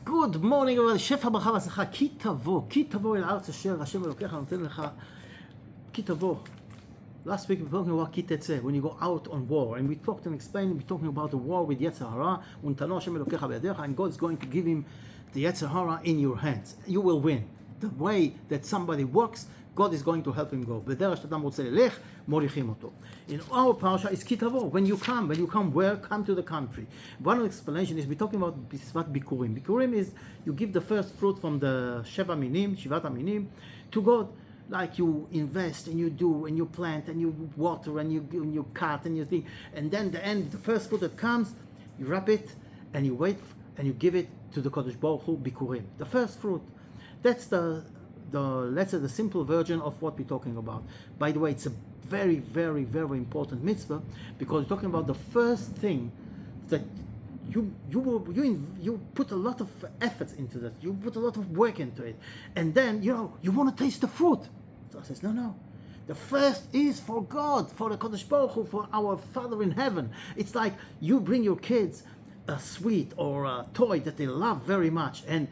Good morning, everybody. שפע ברכה והצלחה. כי תבוא, כי תבוא אל הארץ אשר השם אלוקיך נותן לך. כי תבוא. Last week we were talking about כי תצא, when you go out on war, and we talked and explained, we're talking about the war with יצר הרע, ונתנו השם אלוקיך בידיך, and God is going to give him the יצר הרע in your hands. You will win. The way that somebody works, God is going to help him go. בדרך שאדם רוצה ללך, מוליכים אותו. In our parashat is כי תבוא. When you come where? Come to the country. One explanation is we're talking about Mitzvah of Bikurim. Bikurim is you give the first fruit from the Shivat Aminim, to God. Like you invest and you do and you plant and you water and you cut and you think, and then the first fruit that comes, you wrap it and you wait and you give it to the Kodesh Baruch Hu, Bikurim. The first fruit. That's the let's say the simple version of what we're talking about. By the way, it's a very, very, very important mitzvah because we're talking about the first thing that you put a lot of efforts into that. You put a lot of work into it, and then you want to taste the fruit. So I says, no. The first is for God, for the Kodesh Baruch Hu, for our Father in heaven. It's like you bring your kids a sweet or a toy that they love very much, and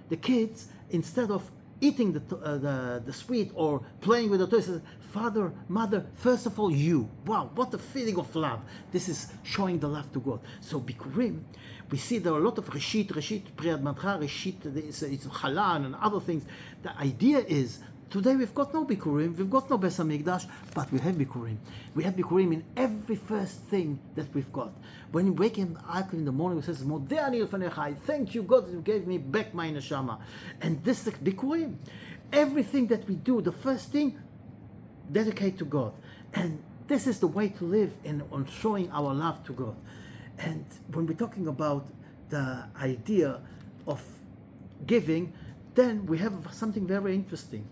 the kids, instead of eating the sweet or playing with the toy, says, Father, Mother, first of all you. Wow, what a feeling of love. This is showing the love to God. So Bikurim, we see there are a lot of Reshit, Priyad Madcha, Reshit, it's Halan and other things. The idea is, today we've got no Bikurim, we've got no Beis HaMikdash, but we have Bikurim. We have Bikurim in every first thing that we've got. When you wake up in the morning, it says, Modeh ani lefanecha, I thank you, God, that you gave me back my neshama. And this is Bikurim. Everything that we do, the first thing, dedicate to God. And this is the way to live on showing our love to God. And when we're talking about the idea of giving, then we have something very interesting.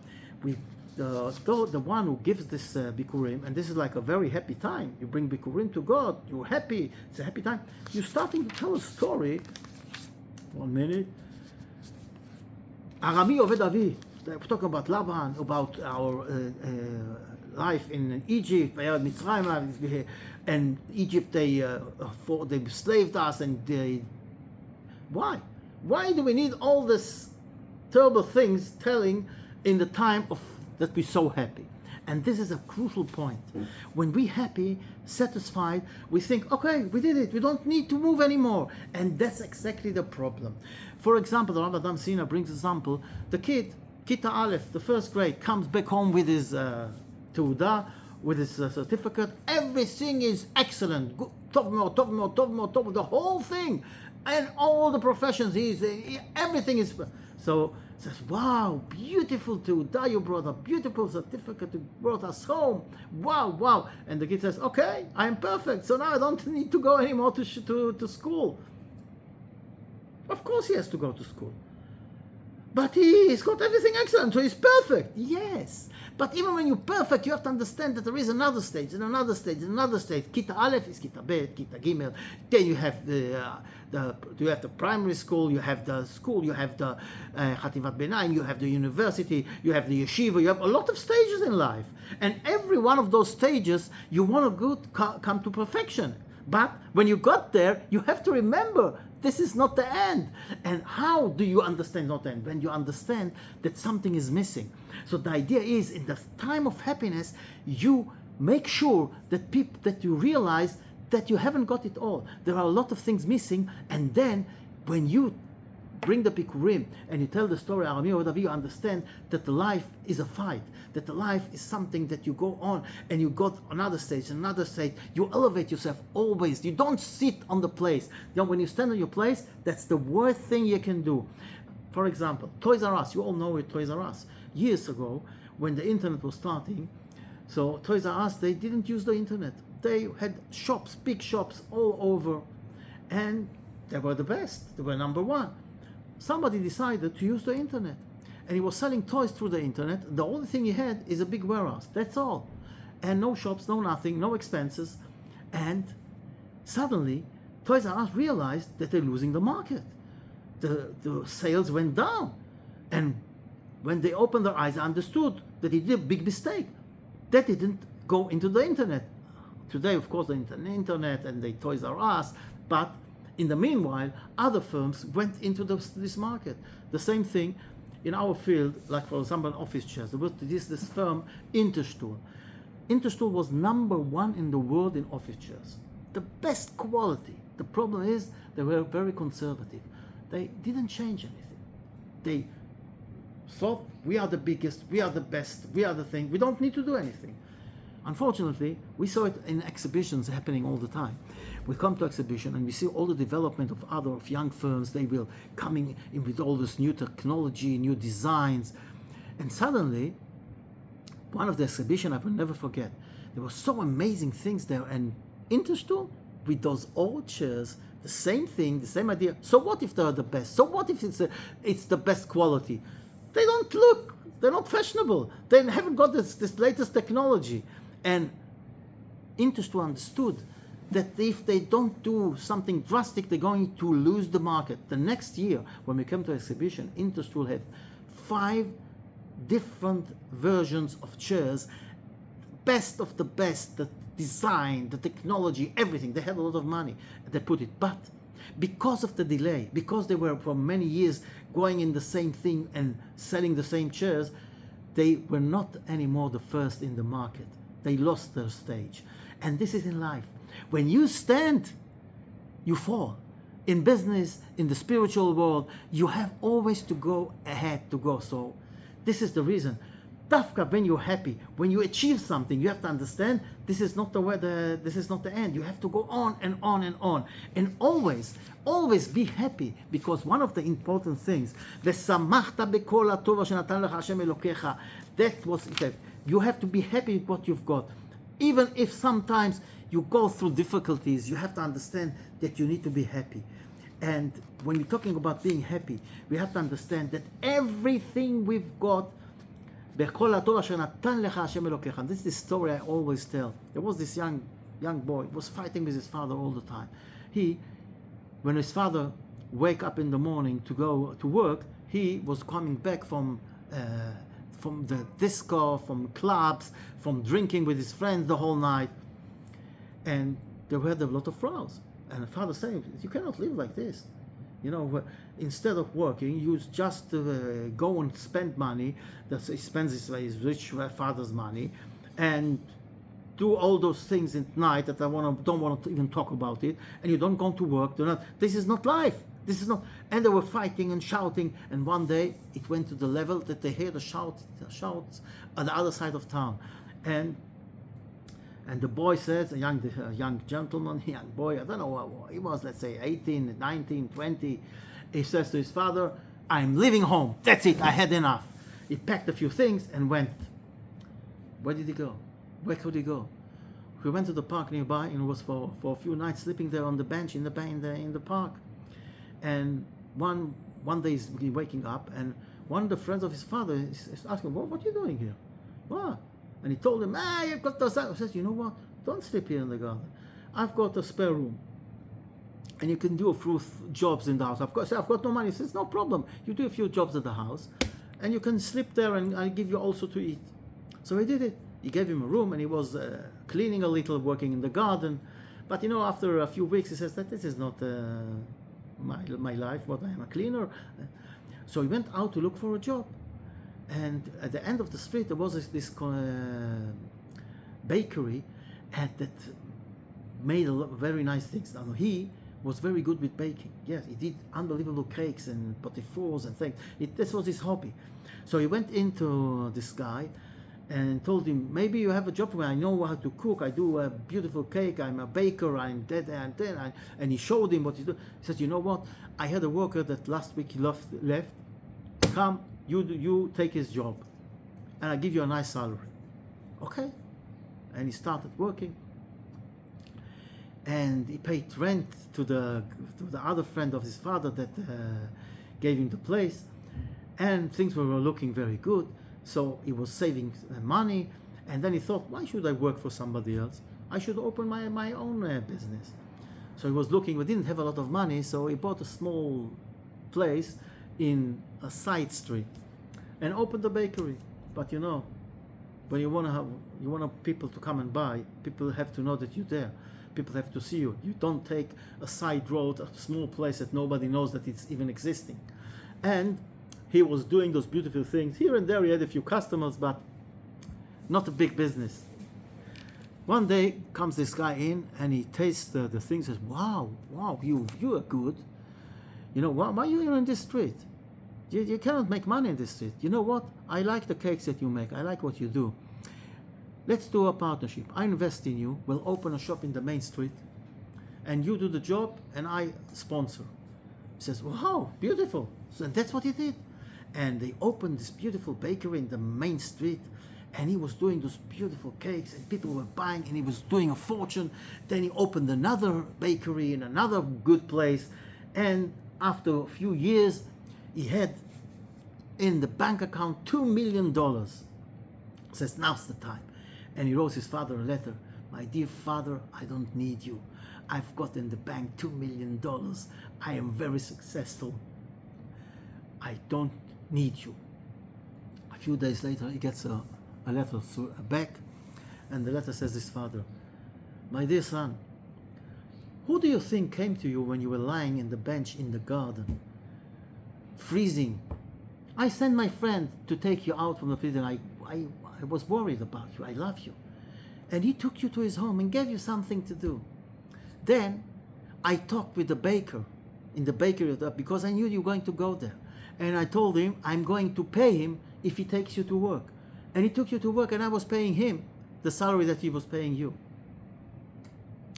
The one who gives this Bikurim, and this is like a very happy time. You bring Bikurim to God, you're happy, it's a happy time. You're starting to tell a story. 1 minute. Arami Oved Avi. We're talking about Laban, about our life in Egypt, and Egypt, they enslaved us, and why? Why do we need all this terrible things telling in the time of that we're so happy? And this is a crucial point. When we're happy, satisfied, we think, okay, we did it, we don't need to move anymore. And that's exactly the problem. For example, the Rav Adam Sina brings example, the kid, Kita Aleph, the first grade, comes back home with his Teuda, with his certificate, everything is excellent, top more, the whole thing, and all the professions, everything is, so says, wow, beautiful Teuda you brought, a beautiful certificate you brought us home, wow, and the kid says, okay, I am perfect, so now I don't need to go anymore to school. Of course he has to go to school. But he's got everything excellent, so he's perfect. Yes. But even when you're perfect, you have to understand that there is another stage, and another stage, and another stage. Kita Aleph is Kita Bet, Kita Gimel. Then you have the primary school, you have the school, you have the Chativat Benaim, you have the university, you have the yeshiva, you have a lot of stages in life. And every one of those stages, you want to come to perfection. But when you got there, you have to remember, this is not the end. And how do you understand not the end? When you understand that something is missing. So the idea is, in the time of happiness, you make sure that you realize that you haven't got it all. There are a lot of things missing, and then when you bring the Bikurim and you tell the story, you understand that the life is a fight, that the life is something that you go on and you got another stage, you elevate yourself always. You don't sit on the place. When you stand on your place, that's the worst thing you can do. For example, Toys R Us, you all know it, Toys R Us. Years ago, when the internet was starting, so Toys R Us, they didn't use the internet. They had shops, big shops all over, and they were the best. They were number one. Somebody decided to use the internet, and he was selling toys through the internet. The only thing he had is a big warehouse, that's all, and no shops, no nothing, no expenses. And suddenly Toys R Us realized that they're losing the market. The sales went down, and when they opened their eyes, they understood that he did a big mistake. They didn't go into the internet. Today, of course, the internet and the Toys R Us, but In the meanwhile, other firms went into this market. The same thing in our field, like for example, office chairs. There was this firm, Interstuhl. Interstuhl was number one in the world in office chairs. The best quality. The problem is they were very conservative. They didn't change anything. They thought, we are the biggest, we are the best, we are the thing, we don't need to do anything. Unfortunately, we saw it in exhibitions happening all the time. We come to exhibition and we see all the development of young firms. They will coming in with all this new technology, new designs. And suddenly, one of the exhibition I will never forget, there were so amazing things there. And Interstuhl, with those old chairs, the same thing, the same idea. So what if they're the best? So what if it's the best quality? They don't look, they're not fashionable. They haven't got this latest technology. And Interstuhl understood that if they don't do something drastic, they're going to lose the market. The next year, when we came to exhibition, Interstuhl had 5 different versions of chairs, best of the best, the design, the technology, everything. They had a lot of money. They put it. But because of the delay, because they were for many years going in the same thing and selling the same chairs, they were not anymore the first in the market. They lost their stage. And this is in life. When you stand, you fall. In business, in the spiritual world, you have always to go ahead to go. So this is the reason. Dafka, when you're happy, when you achieve something, you have to understand this is not this is not the end. You have to go on and on and on. And always be happy, because one of the important things, that was it said. You have to be happy with what you've got. Even if sometimes you go through difficulties, you have to understand that you need to be happy. And when we're talking about being happy, we have to understand that everything we've got, and this is the story I always tell. There was this young boy, was fighting with his father all the time. When his father wake up in the morning to go to work, he was coming back from the disco, from clubs, from drinking with his friends the whole night. And there were a lot of rows. And the father saying, you cannot live like this. You know, instead of working, you just go and spend money. He spends his rich father's money, and do all those things at night that don't want to even talk about it. And you don't go to work. This is not life. This is not. And they were fighting and shouting. And one day it went to the level that they heard the shouts on the other side of town. And the boy says, a young gentleman, young boy, I don't know, he was, let's say 18, 19, 20. He says to his father, I'm leaving home. That's it. I had enough. He packed a few things and went. Where did he go? Where could he go? He went to the park nearby and was for a few nights sleeping there on the bench in the park. And one day he's waking up, and one of the friends of his father is asking, what are you doing here? What? And he told him, you've got those. He says, you know what? Don't sleep here in the garden. I've got a spare room. And you can do a few jobs in the house. I've got no money. He says, no problem. You do a few jobs at the house, and you can sleep there, and I'll give you also to eat. So he did it. He gave him a room, and he was cleaning a little, working in the garden. But after a few weeks, he says that this is not my life, what I am a cleaner. So he went out to look for a job. And at the end of the street, there was this bakery that made very nice things. Now, he was very good with baking. Yes, he did unbelievable cakes and potifours and things. This was his hobby. So he went into this guy and told him, maybe you have a job for me. I know how to cook. I do a beautiful cake. I'm a baker. I'm dead and then. And he showed him what he did. He said, you know what? I had a worker that last week he left. Come. You take his job, and I give you a nice salary. Okay? And he started working, and he paid rent to the other friend of his father that gave him the place, and things were looking very good. So he was saving money, and then he thought, why should I work for somebody else? I should open my own business. So he was looking. We didn't have a lot of money, so he bought a small place in a side street and opened a bakery. But when you want people to come and buy, people have to know that you're there. people have to see you. You don't take a side road, a small place that nobody knows that it's even existing. And he was doing those beautiful things. Here and there he had a few customers, but not a big business. One day comes this guy in and he tastes the things, says, wow, you are good. You know, why are you here in this street? You cannot make money in this street. You know what? I like the cakes that you make. I like what you do. Let's do a partnership. I invest in you. We'll open a shop in the main street and you do the job and I sponsor. He says, wow, beautiful. So that's what he did. And they opened this beautiful bakery in the main street and he was doing those beautiful cakes and people were buying and he was doing a fortune. Then he opened another bakery in another good place. And after a few years, he had in the bank account $2 million. Says, now's the time. And he wrote his father a letter. My dear father, I don't need you. I've got in the bank $2 million. I am very successful. I don't need you. A few days later, he gets a letter back. And the letter says, his father, my dear son, who do you think came to you when you were lying in the bench in the garden, freezing? I sent my friend to take you out from the freezer. I was worried about you. I love you. And he took you to his home and gave you something to do. Then I talked with the baker in the bakery because I knew you were going to go there. And I told him I'm going to pay him if he takes you to work. And he took you to work and I was paying him the salary that he was paying you.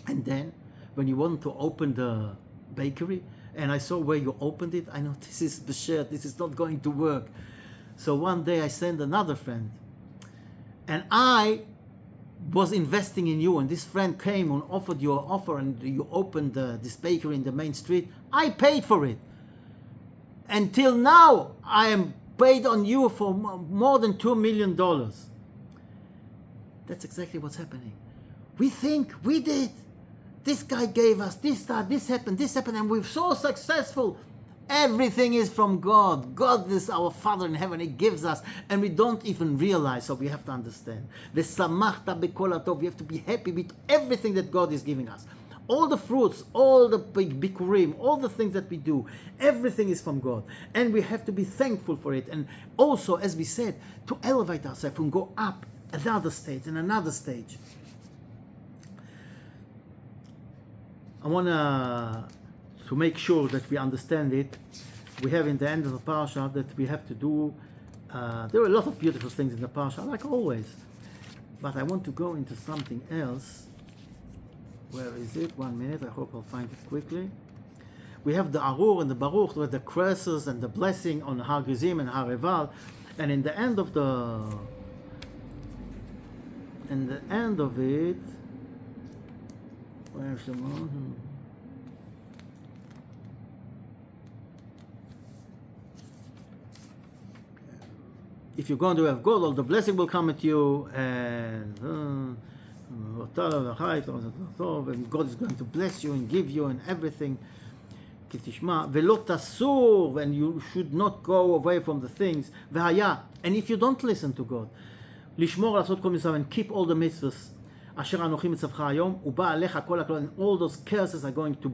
And then when you wanted to open the bakery and I saw where you opened it, I know this is the shirt, this is not going to work. So one day I sent another friend and I was investing in you and this friend came and offered you an offer and you opened this bakery in the main street. I paid for it. Until now, I am paid on you for more than $2 million. That's exactly what's happening. We think we did. This guy gave us this happened, and we're so successful. Everything is from God. God is our Father in heaven. He gives us, and we don't even realize. So we have to understand. V'samachta b'kol hatov. We have to be happy with everything that God is giving us. All the fruits, all the Bikurim, all the things that we do, everything is from God. And we have to be thankful for it. And also, as we said, to elevate ourselves and go up another stage and another stage. I want to make sure that we understand it. We have in the end of the parashat that we have to do, there are a lot of beautiful things in the parashat, like always. But I want to go into something else. Where is it? 1 minute. I hope I'll find it quickly. We have the Arur and the Baruch with the curses and the blessing on Har Gerizim and Har Eval. And in the end of it, where's the mountain? If you're going to have gold, all the blessing will come at you, and God is going to bless you and give you and everything. ולא תסור, and you should not go away from the things. והיה, and if you don't listen to God, לשמור לעשות כל מצוות, and keep all the mitzvahs, אשר אנוכי מצווך היום, ובא עליך כל הכלל, and all those curses are going to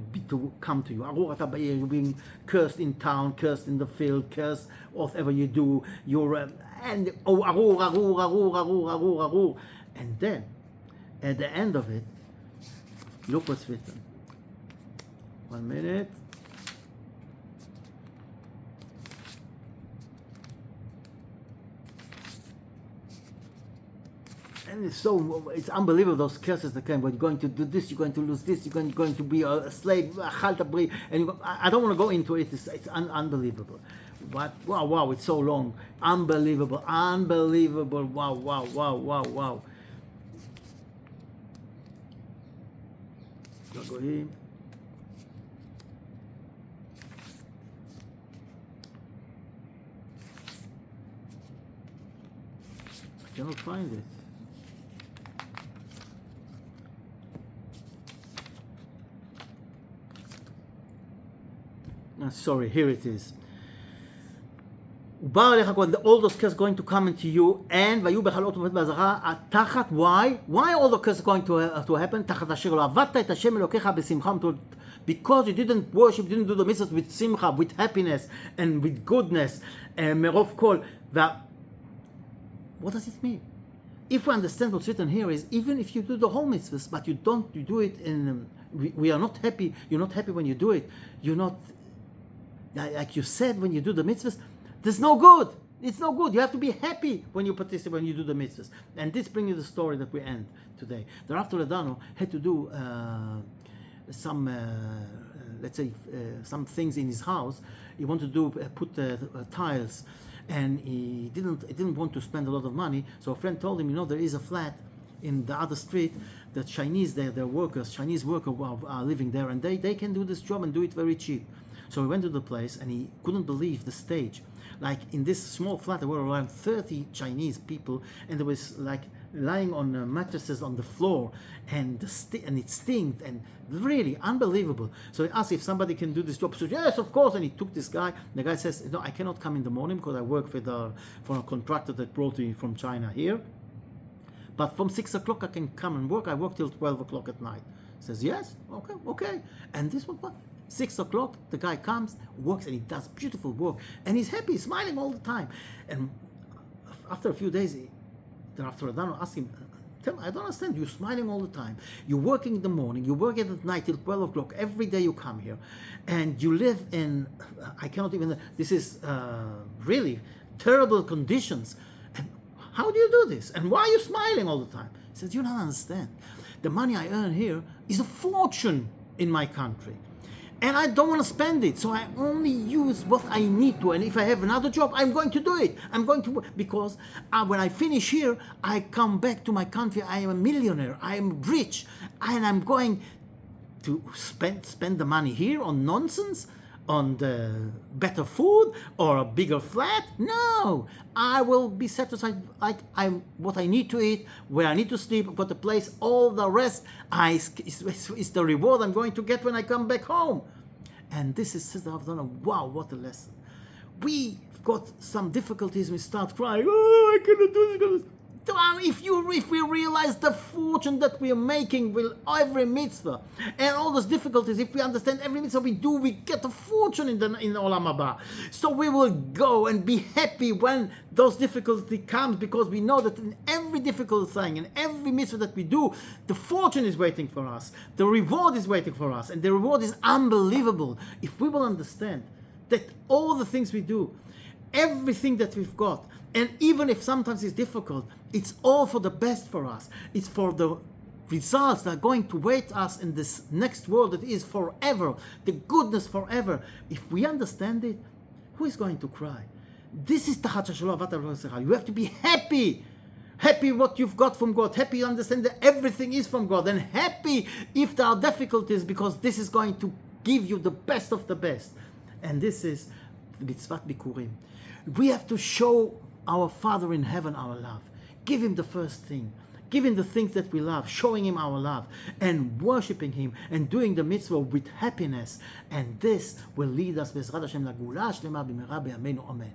come to you. ארור אתה בעיר, you're being cursed in town, cursed in the field, cursed whatever you do, you're, and ארור. And then, at the end of it, look what's written. 1 minute. And it's unbelievable, those curses that came. When you're going to do this, you're going to lose this, you're going to be a slave, and I don't want to go into it. It's unbelievable. What? Wow, it's so long. Unbelievable. Wow. Goyim. I cannot find it. Sorry, here it is. all those curses going to come into you, and why all the curses going to happen? Because you didn't worship, didn't do the mitzvahs with simcha, with happiness, and with goodness, and merov kol. What does it mean? If we understand what's written here is, even if you do the whole mitzvahs, but you do it in, we are not happy, you're not happy when you do it, you're not, like you said, when you do the mitzvahs, there's no good. It's no good. You have to be happy when you participate, when you do the mitzvahs. And this brings you the story that we end today. The Rav Toledano had to do some, let's say, some things in his house. He wanted to put tiles, and he didn't want to spend a lot of money. So a friend told him, there is a flat in the other street that Chinese, they're workers, Chinese workers are living there, and they can do this job and do it very cheap. So he went to the place, and he couldn't believe the stage. Like in this small flat, there were around 30 Chinese people, and there was like lying on mattresses on the floor, and it stinked, and really unbelievable. So he asked if somebody can do this job. So yes, of course. And he took this guy. The guy says, no, I cannot come in the morning because I work for a contractor that brought me from China here. But from 6 o'clock I can come and work. I work till 12 o'clock at night. He says, yes, okay. And this was what? 6 o'clock, the guy comes, works, and he does beautiful work, and he's happy, smiling all the time. And after a few days, the Rav Toledano asked him, tell me, I don't understand, you're smiling all the time, you're working in the morning, you're working at night till 12 o'clock, every day you come here, and you live in, I cannot even, this is really terrible conditions, and how do you do this? And why are you smiling all the time? He says, you don't understand, the money I earn here is a fortune in my country. And I don't want to spend it, so I only use what I need to. And if I have another job, I'm going to do it. I'm going to, because when I finish here, I come back to my country. I am a millionaire. I am rich, and I'm going to spend the money here on nonsense, on the better food or a bigger flat. No, I will be satisfied. Like what I need to eat, where I need to sleep, I've got a place. All the rest is the reward I'm going to get when I come back home. And this is Sister Avdana. Wow, what a lesson. We've got some difficulties. We start crying. Oh, I cannot do this. If we realize the fortune that we are making with every mitzvah and all those difficulties, if we understand every mitzvah we do, we get a fortune in Olam Haba. So we will go and be happy when those difficulties comes, because we know that in every difficult thing, in every mitzvah that we do, the fortune is waiting for us, the reward is waiting for us, and the reward is unbelievable. If we will understand that all the things we do, everything that we've got, and even if sometimes it's difficult, it's all for the best for us. It's for the results that are going to wait us in this next world that is forever, the goodness forever. If we understand it, who is going to cry? This is the you have to be happy. Happy what you've got from God. Happy you understand that everything is from God. And happy if there are difficulties, because this is going to give you the best of the best. And this is the Mitzvah of Bikurim. We have to show our Father in heaven our love. Give him the first thing. Give him the things that we love, showing him our love, and worshiping him, and doing the mitzvah with happiness. And this will lead us, Bezrat Hashem, לגאולה השלמה במהרה בימינו, Amen.